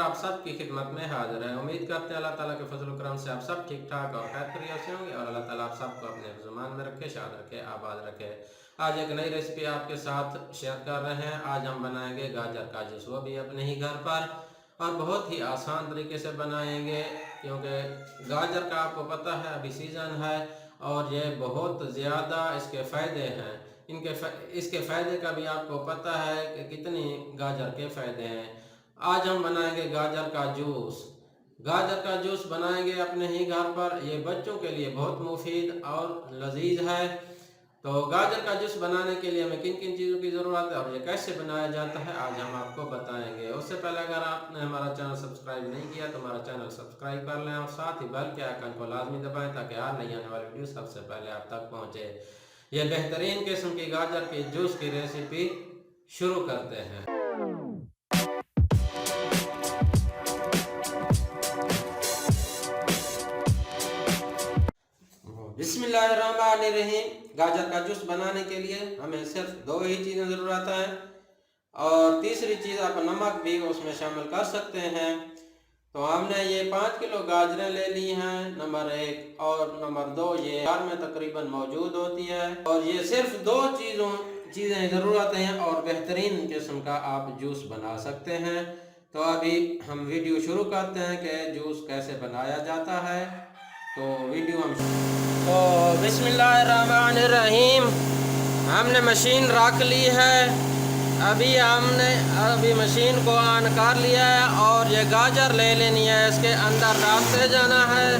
आप सब की खिदमत में हाजिर है। उम्मीद करते हैं अल्लाह ताला के फजल करम से आप सब ठीक ठाक और खैर खैरियत से होंगे और अल्लाह ताला आप सबको अपने ज़ुबान में रखे, शाद रखे, आबाद रखे। आज एक नई रेसिपी आपके साथ शेयर कर रहे हैं। आज हम बनाएंगे गाजर का जूस, वो भी अपने ही घर पर, और बहुत ही आसान तरीके से बनाएंगे, क्योंकि गाजर का आपको पता है अभी सीज़न है और ये बहुत ज़्यादा इसके फ़ायदे हैं। इसके फ़ायदे का भी आपको पता है कि कितनी गाजर के फ़ायदे हैं। आज हम बनाएंगे गाजर का जूस। गाजर का जूस बनाएंगे अपने ही घर पर। ये बच्चों के लिए बहुत मुफीद और लजीज है। तो गाजर का जूस बनाने के लिए हमें किन किन चीज़ों की ज़रूरत है और ये कैसे बनाया जाता है आज हम आपको बताएंगे। उससे पहले अगर आपने हमारा चैनल सब्सक्राइब नहीं किया तो हमारा चैनल सब्सक्राइब कर लें और साथ ही बेल के आइकन को लाजमी दबाएं ताकि हर नई आने वाली वीडियो सबसे पहले आप तक पहुँचे। यह बेहतरीन किस्म की गाजर के जूस की रेसिपी शुरू करते हैं। बिस्मिल्लाहिर्रहमानिर्रहीम। गाजर का जूस बनाने के लिए हमें सिर्फ दो ही चीज़ें ज़रूरत है और तीसरी चीज़ आप नमक भी उसमें शामिल कर सकते हैं। तो हमने ये 5 किलो गाजरें ले ली हैं, नंबर 1, और नंबर 2 ये घर में तकरीबन मौजूद होती है। और ये सिर्फ दो चीज़ें ज़रूरत हैं और बेहतरीन किस्म का आप जूस बना सकते हैं। तो अभी हम वीडियो शुरू करते हैं कि जूस कैसे बनाया जाता है। तो वीडियो हम तो बिस्मिल्लाहिर्रहमानिर्रहीम। हमने मशीन रख ली है। अभी मशीन को ऑन कर लिया है और ये गाजर ले लेनी है। इसके अंदर डालते जाना है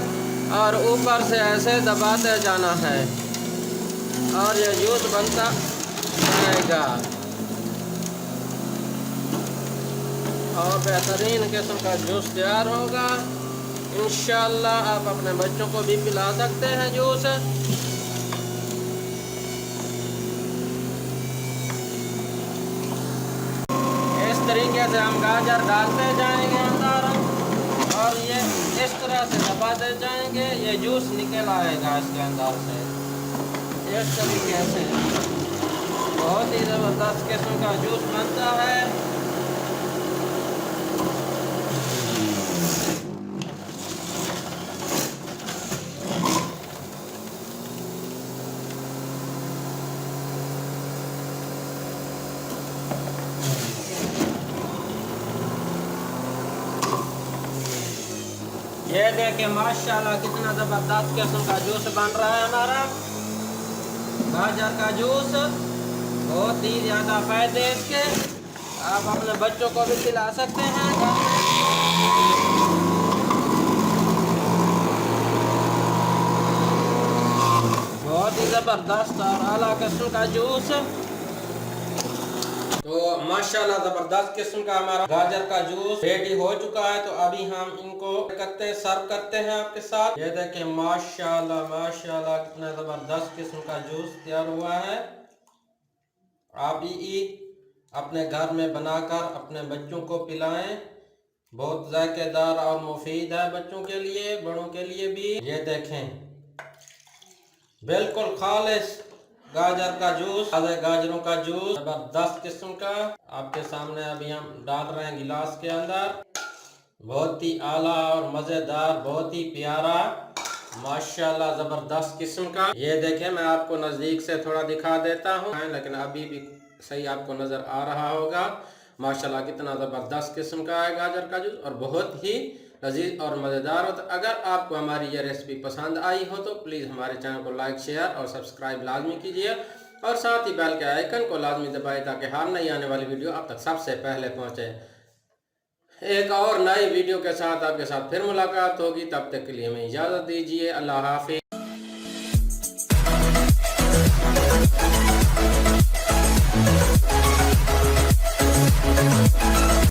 और ऊपर से ऐसे दबाते जाना है और ये जूस बनता जाएगा और बेहतरीन किस्म का जूस तैयार होगा। इंशाअल्लाह आप अपने बच्चों को भी पिला सकते हैं जूस। इस तरीके से हम गाजर डालते जाएंगे अंदर और ये इस तरह से दबाते जाएंगे। ये जूस निकल आएगा इसके अंदर से इस तरीके से। बहुत ही ज़बरदस्त किस्म का जूस बनता है। ये देखिए माशाल्लाह कितना ज़बरदस्त किस्म का जूस बन रहा है हमारा गाजर का जूस। बहुत ही ज़्यादा फ़ायदे इसके, आप अपने बच्चों को भी पिला सकते हैं। बहुत ही ज़बरदस्त और आला किस्म का जूस। तो माशाल्लाह ज़बरदस्त किस्म का हमारा गाजर का जूस रेडी हो चुका है। तो अभी हम इनको सर्व करते हैं आपके साथ। ये देखें माशाल्लाह माशाल्लाह कितना ज़बरदस्त किस्म का जूस तैयार हुआ है। आप भी अपने घर में बनाकर अपने बच्चों को पिलाएं। बहुत जायकेदार और मुफीद है बच्चों के लिए, बड़ों के लिए भी। ये देखें बिल्कुल खालिस गाजर का जूस, गाजरों का जूस जबरदस्त किस्म का आपके सामने अभी हम डाल रहे हैं गिलास के अंदर। बहुत ही आला और मज़ेदार, बहुत ही प्यारा, माशाल्लाह ज़बरदस्त किस्म का। ये देखें मैं आपको नज़दीक से थोड़ा दिखा देता हूँ, लेकिन अभी भी सही आपको नज़र आ रहा होगा। माशाल्लाह कितना ज़बरदस्त किस्म का है गाजर का जूस और बहुत ही लजीज और मज़ेदार हो। तो अगर आपको हमारी ये रेसिपी पसंद आई हो तो प्लीज़ हमारे चैनल को लाइक, शेयर और सब्सक्राइब लाजमी कीजिए और साथ ही बेल के आइकन को लाजमी दबाएं ताकि हर नई आने वाली वीडियो आप तक सबसे पहले पहुँचे। एक और नई वीडियो के साथ आपके साथ फिर मुलाकात होगी, तब तक के लिए हमें इजाज़त दीजिए। अल्लाह हाफ़िज़।